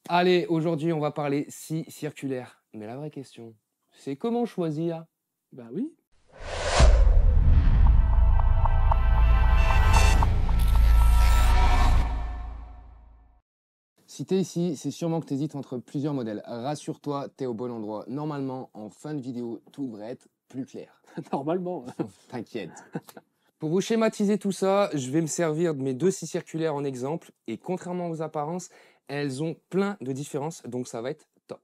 Allez, aujourd'hui, on va parler scie circulaire. Mais la vraie question, c'est comment choisir? Bah oui. Si t'es ici, c'est sûrement que t'hésites entre plusieurs modèles. Rassure-toi, t'es au bon endroit. Normalement, en fin de vidéo, tout devrait être plus clair. Normalement. T'inquiète. Pour vous schématiser tout ça, je vais me servir de mes deux scies circulaires en exemple. Et contrairement aux apparences, elles ont plein de différences, donc ça va être top.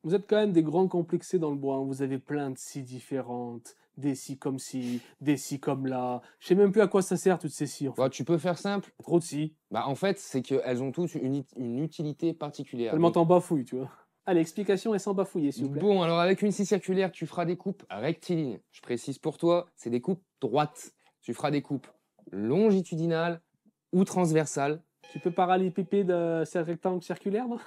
Vous êtes quand même des grands complexés dans le bois, hein. Vous avez plein de scies différentes. Des scies comme ci, des scies comme là. Je sais même plus à quoi ça sert toutes ces scies en fait. Bah, tu peux faire simple. Trop de scies. Bah, en fait, c'est qu'elles ont toutes une utilité particulière. Tellement Donc, t'en bafouilles, tu vois. Allez, explication et sans bafouiller, s'il vous plaît. bon, alors avec une scie circulaire, tu feras des coupes rectilignes. Je précise pour toi, c'est des coupes droites. Tu feras des coupes longitudinales ou transversales. Tu peux parallélépipède, c'est un rectangle circulaire, non?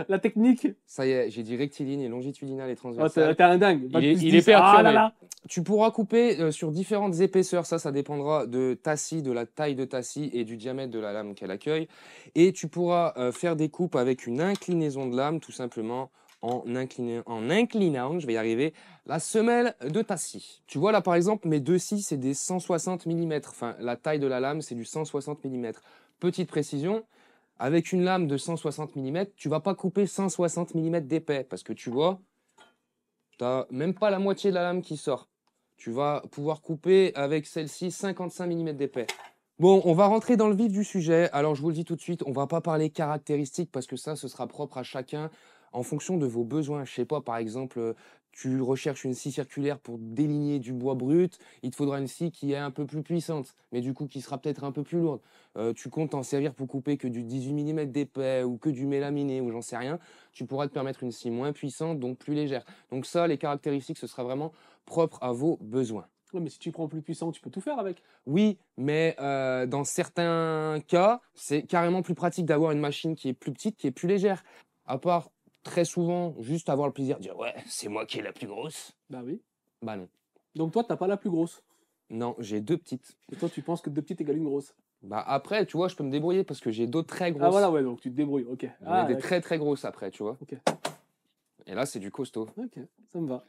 La technique. Ça y est, j'ai dit rectiligne et longitudinale et Oh, transversale. t'es un dingue. Il est perturbé. Ah là là. Tu pourras couper sur différentes épaisseurs. Ça dépendra de ta scie, de la taille de ta scie et du diamètre de la lame qu'elle accueille. Et tu pourras faire des coupes avec une inclinaison de lame, tout simplement en inclinant, je vais y arriver, la semelle de ta scie. Tu vois là par exemple, mes deux scies, c'est des 160 mm. Enfin, la taille de la lame, c'est du 160 mm. Petite précision, avec une lame de 160 mm, tu vas pas couper 160 mm d'épais parce que tu vois, tu n'as même pas la moitié de la lame qui sort. Tu vas pouvoir couper avec celle-ci 55 mm d'épais. Bon, on va rentrer dans le vif du sujet. Alors, je vous le dis tout de suite, on va pas parler caractéristiques parce que ça, ce sera propre à chacun en fonction de vos besoins. Je sais pas, par exemple, tu recherches une scie circulaire pour déligner du bois brut, il te faudra une scie qui est un peu plus puissante, mais du coup qui sera peut-être un peu plus lourde. Tu comptes t'en servir pour couper que du 18 mm d'épais ou que du mélaminé ou j'en sais rien. Tu pourras te permettre une scie moins puissante, donc plus légère. Donc ça, les caractéristiques, ce sera vraiment propre à vos besoins. Ouais, mais si tu prends plus puissant, tu peux tout faire avec. Oui, mais dans certains cas, c'est carrément plus pratique d'avoir une machine qui est plus petite, qui est plus légère. À part très souvent, juste avoir le plaisir de dire ouais, c'est moi qui ai la plus grosse. Bah oui. Bah non. Donc toi, t'as pas la plus grosse. Non, j'ai deux petites. Et toi, tu penses que deux petites égale une grosse. Bah après, tu vois, je peux me débrouiller parce que j'ai d'autres très grosses. Ah voilà, ouais, donc tu te débrouilles, ok. J'en ai des très très grosses après, tu vois. Ok. Et là, c'est du costaud. Ok, ça me va.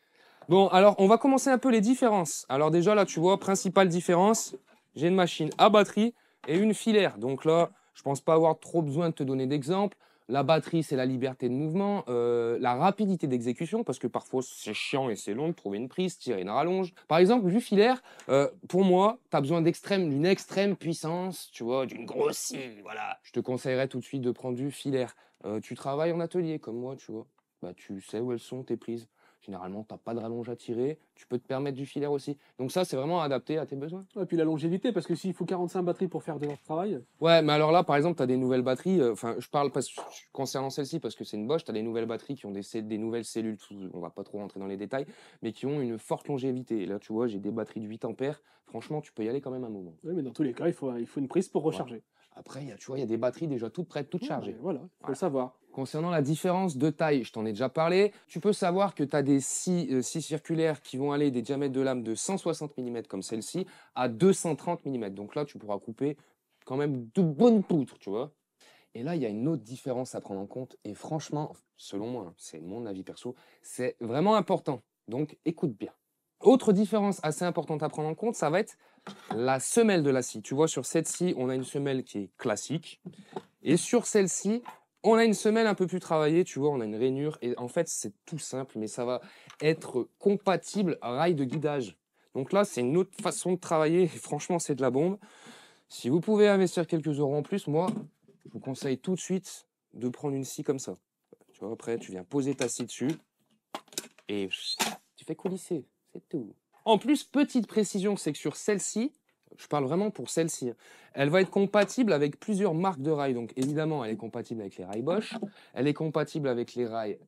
Bon, alors, on va commencer un peu les différences. Alors déjà, là, tu vois, principale différence, j'ai une machine à batterie et une filaire. Donc là, je pense pas avoir trop besoin de te donner d'exemples. La batterie, c'est la liberté de mouvement, la rapidité d'exécution, parce que parfois, c'est chiant et c'est long de trouver une prise, tirer une rallonge. Par exemple, du filaire, pour moi, tu as besoin d'une extrême puissance, tu vois, d'une grosse scie, voilà. Je te conseillerais tout de suite de prendre du filaire. Tu travailles en atelier, comme moi, tu vois. Bah, tu sais où elles sont, tes prises. Généralement, tu n'as pas de rallonge à tirer. Tu peux te permettre du filaire aussi. Donc ça, c'est vraiment adapté à tes besoins. Et puis la longévité, parce que s'il faut 45 batteries pour faire de leur travail. Ouais, mais alors là, par exemple, tu as des nouvelles batteries. Enfin, je parle concernant celle-ci parce que c'est une Bosch. Tu as des nouvelles batteries qui ont des nouvelles cellules. On va pas trop rentrer dans les détails, mais qui ont une forte longévité. Et là, tu vois, j'ai des batteries de 8 ampères. Franchement, tu peux y aller quand même un moment. Oui, mais dans tous les cas, il faut une prise pour recharger. Ouais. Après, tu vois, il y a des batteries déjà toutes prêtes, toutes chargées. Voilà, il faut le savoir. Concernant la différence de taille, je t'en ai déjà parlé. Tu peux savoir que tu as des scies circulaires qui vont aller des diamètres de lame de 160 mm comme celle-ci à 230 mm. Donc là, tu pourras couper quand même de bonnes poutres, tu vois. Et là, il y a une autre différence à prendre en compte. Et franchement, selon moi, c'est mon avis perso, c'est vraiment important. Donc, écoute bien. Autre différence assez importante à prendre en compte, ça va être la semelle de la scie. Tu vois, sur cette scie, on a une semelle qui est classique. Et sur celle-ci, on a une semelle un peu plus travaillée. Tu vois, on a une rainure. Et en fait, c'est tout simple, mais ça va être compatible à rail de guidage. Donc là, c'est une autre façon de travailler. Et franchement, c'est de la bombe. Si vous pouvez investir quelques euros en plus, moi, je vous conseille tout de suite de prendre une scie comme ça. Tu vois, après, tu viens poser ta scie dessus et tu fais coulisser. C'est tout. En plus, petite précision, c'est que sur celle-ci, je parle vraiment pour celle-ci, elle va être compatible avec plusieurs marques de rails. Donc évidemment, elle est compatible avec les rails Bosch, elle est compatible avec les rails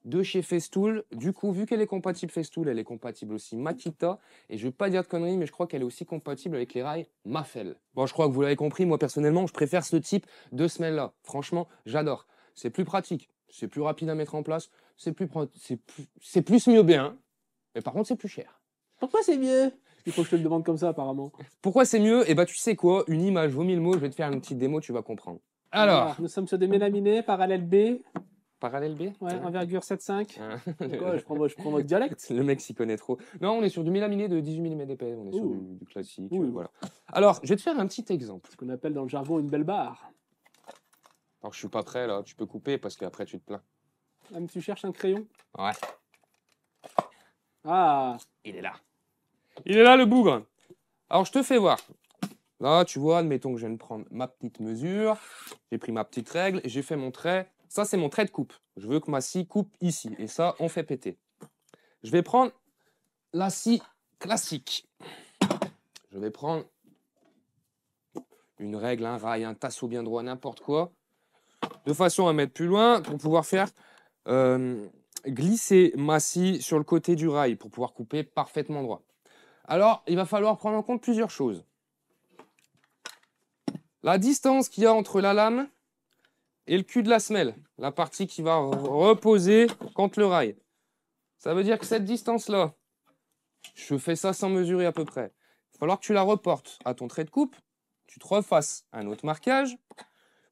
de chez Festool. Du coup, vu qu'elle est compatible Festool, elle est compatible aussi Makita. Et je ne veux pas dire de conneries, mais je crois qu'elle est aussi compatible avec les rails Mafel. Bon, je crois que vous l'avez compris, moi personnellement, je préfère ce type de semelle-là. Franchement, j'adore. C'est plus pratique, c'est plus rapide à mettre en place, c'est plus mieux bien. Mais par contre, c'est plus cher. Pourquoi c'est mieux? Il faut que je te le demande comme ça, apparemment. Pourquoi c'est mieux? Eh ben, tu sais quoi? Une image vaut 1000 mots. Je vais te faire une petite démo, tu vas comprendre. Alors, nous sommes sur des mélaminés, parallèle B. Parallèle B? Ouais, 1,75. Hein. Quoi, je prends votre dialecte. Le mec s'y connaît trop. Non, on est sur du mélaminé de 18 mm d'épais. On est sur Ouh. du classique. Oui. Voilà. Alors, je vais te faire un petit exemple. Ce qu'on appelle dans le jargon une belle barre. Alors, je suis pas prêt là. Tu peux couper parce qu'après tu te plains. Ah, mais tu cherches un crayon? Ouais. Ah, Il est là. Il est là le bougre. Alors, je te fais voir. Là, tu vois, admettons que je viens de prendre ma petite mesure. J'ai pris ma petite règle et j'ai fait mon trait. Ça, c'est mon trait de coupe. Je veux que ma scie coupe ici. Et ça, on fait péter. Je vais prendre la scie classique. Je vais prendre une règle, un rail, un tasseau bien droit, n'importe quoi. De façon à mettre plus loin pour pouvoir faire glisser ma scie sur le côté du rail pour pouvoir couper parfaitement droit. Alors, il va falloir prendre en compte plusieurs choses. La distance qu'il y a entre la lame et le cul de la semelle, la partie qui va reposer contre le rail. Ça veut dire que cette distance-là, je fais ça sans mesurer à peu près. Il va falloir que tu la reportes à ton trait de coupe, tu te refasses un autre marquage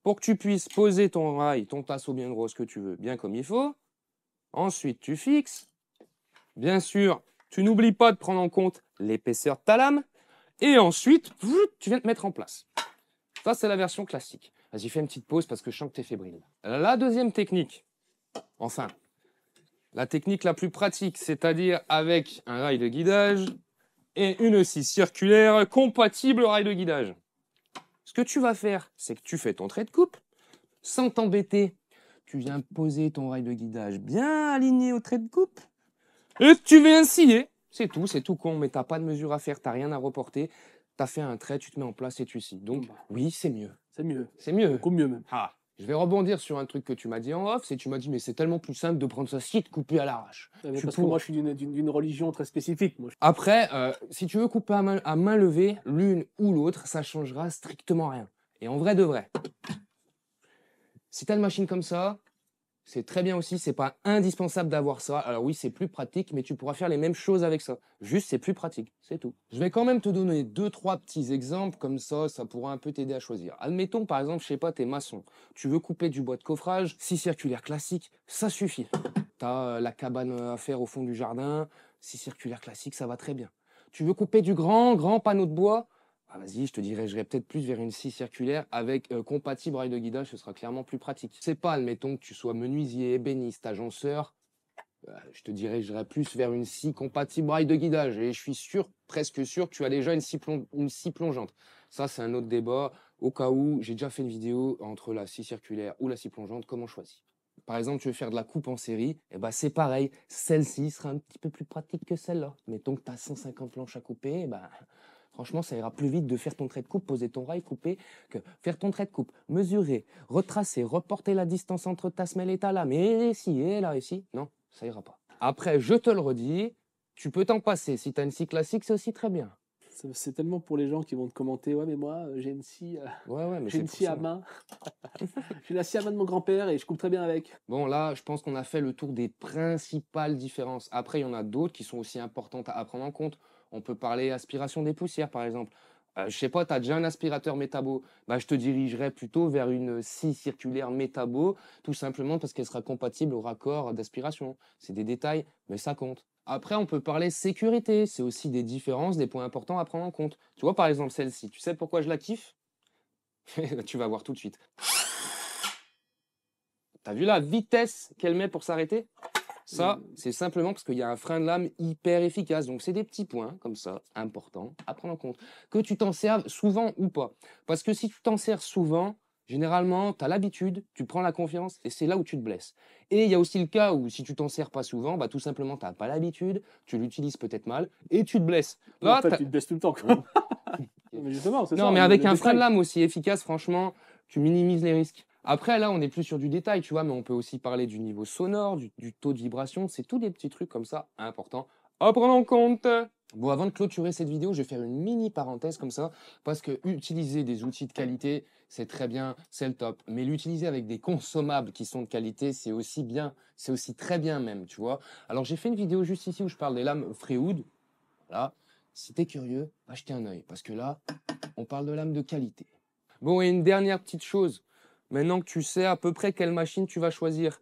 pour que tu puisses poser ton rail, ton tasseau bien gros, ce que tu veux, bien comme il faut. Ensuite, tu fixes. Bien sûr, tu n'oublies pas de prendre en compte l'épaisseur de ta lame. Et ensuite, tu viens te mettre en place. Ça, c'est la version classique. Vas-y, fais une petite pause parce que je sens que tu es fébrile. La deuxième technique, enfin, la technique la plus pratique, c'est-à-dire avec un rail de guidage et une scie circulaire compatible au rail de guidage. Ce que tu vas faire, c'est que tu fais ton trait de coupe, sans t'embêter. Tu viens poser ton rail de guidage bien aligné au trait de coupe et tu viens scier. C'est tout con, mais t'as pas de mesure à faire, t'as rien à reporter. Tu as fait un trait, tu te mets en place et tu scies. Donc, oui, c'est mieux. c'est mieux. C'est mieux. Beaucoup mieux même. Ah, je vais rebondir sur un truc que tu m'as dit en off, c'est que tu m'as dit, mais c'est tellement plus simple de prendre sa scie et de couper à l'arrache. Parce que moi, je suis d'une religion très spécifique. Moi. Après, si tu veux couper à main levée, l'une ou l'autre, ça changera strictement rien. Et en vrai de vrai, si tu as une machine comme ça, c'est très bien aussi, c'est pas indispensable d'avoir ça. Alors oui, c'est plus pratique, mais tu pourras faire les mêmes choses avec ça. Juste, c'est plus pratique, c'est tout. Je vais quand même te donner 2-3 petits exemples, comme ça pourra un peu t'aider à choisir. Admettons, par exemple, je sais pas, t'es maçon. Tu veux couper du bois de coffrage, scie circulaire classique, ça suffit. T'as la cabane à faire au fond du jardin, scie circulaire classique, ça va très bien. Tu veux couper du grand panneau de bois, ah, vas-y, je te dirigerai peut-être plus vers une scie circulaire avec compatible rail de guidage, ce sera clairement plus pratique. C'est pas, admettons que tu sois menuisier, ébéniste, agenceur, je te dirigerai plus vers une scie compatible rail de guidage. Et je suis sûr, presque sûr, que tu as déjà une scie plongeante. Ça, c'est un autre débat. Au cas où, j'ai déjà fait une vidéo entre la scie circulaire ou la scie plongeante, comment choisir. Par exemple, tu veux faire de la coupe en série, et ben c'est pareil. Celle-ci sera un petit peu plus pratique que celle-là. Mettons que tu as 150 planches à couper, et ben, franchement, ça ira plus vite de faire ton trait de coupe, poser ton rail, couper, que faire ton trait de coupe, mesurer, retracer, reporter la distance entre ta semelle et ta lame, et ici, et là, ici. Non, ça ira pas. Après, je te le redis, tu peux t'en passer. Si tu as une scie classique, c'est aussi très bien. C'est tellement pour les gens qui vont te commenter. Ouais, mais moi, j'ai une scie, mais j'ai une scie à main. J'ai la scie à main de mon grand-père et je coupe très bien avec. Bon, là, je pense qu'on a fait le tour des principales différences. Après, il y en a d'autres qui sont aussi importantes à prendre en compte. On peut parler aspiration des poussières, par exemple. Je sais pas, tu as déjà un aspirateur métabo. Bah, je te dirigerais plutôt vers une scie circulaire métabo, tout simplement parce qu'elle sera compatible au raccord d'aspiration. C'est des détails, mais ça compte. Après, on peut parler sécurité. C'est aussi des différences, des points importants à prendre en compte. Tu vois, par exemple, celle-ci. Tu sais pourquoi je la kiffe? Tu vas voir tout de suite. T'as vu la vitesse qu'elle met pour s'arrêter? Ça, c'est simplement parce qu'il y a un frein de lame hyper efficace. Donc, c'est des petits points comme ça, importants à prendre en compte. Que tu t'en serves souvent ou pas. Parce que si tu t'en sers souvent, généralement, tu as l'habitude, tu prends la confiance et c'est là où tu te blesses. Et il y a aussi le cas où si tu t'en sers pas souvent, bah, tout simplement, tu n'as pas l'habitude, tu l'utilises peut-être mal et tu te blesses. Là, en fait, tu te blesses tout le temps. Quand même. Mais justement, c'est ça. Non, mais avec un frein de lame aussi efficace, franchement, tu minimises les risques. Après, là, on est plus sur du détail, tu vois, mais on peut aussi parler du niveau sonore, du taux de vibration. C'est tous des petits trucs comme ça, importants à prendre en compte. Bon, avant de clôturer cette vidéo, je vais faire une mini parenthèse comme ça, parce que utiliser des outils de qualité, c'est très bien, c'est le top. Mais l'utiliser avec des consommables qui sont de qualité, c'est aussi bien, c'est aussi très bien même, tu vois. Alors, j'ai fait une vidéo juste ici où je parle des lames Freewood. Voilà. Si t'es curieux, va jeter un œil, parce que là, on parle de lames de qualité. Bon, et une dernière petite chose. Maintenant que tu sais à peu près quelle machine tu vas choisir,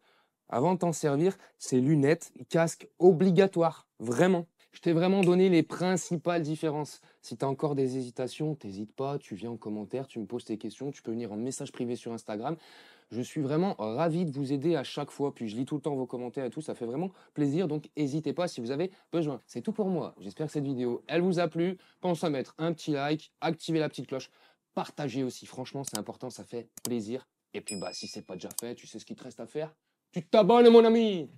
Avant de t'en servir, c'est lunettes, casque obligatoire, vraiment. Je t'ai vraiment donné les principales différences. Si tu as encore des hésitations, t'hésites pas, tu viens en commentaire, tu me poses tes questions, tu peux venir en message privé sur Instagram. Je suis vraiment ravi de vous aider à chaque fois, puis je lis tout le temps vos commentaires et tout, ça fait vraiment plaisir, donc n'hésitez pas si vous avez besoin. C'est tout pour moi, j'espère que cette vidéo, elle vous a plu. Pense à mettre un petit like, activer la petite cloche, partagez aussi, franchement c'est important, ça fait plaisir. Et puis bah si c'est pas déjà fait, tu sais ce qu'il te reste à faire, tu t'abonnes mon ami!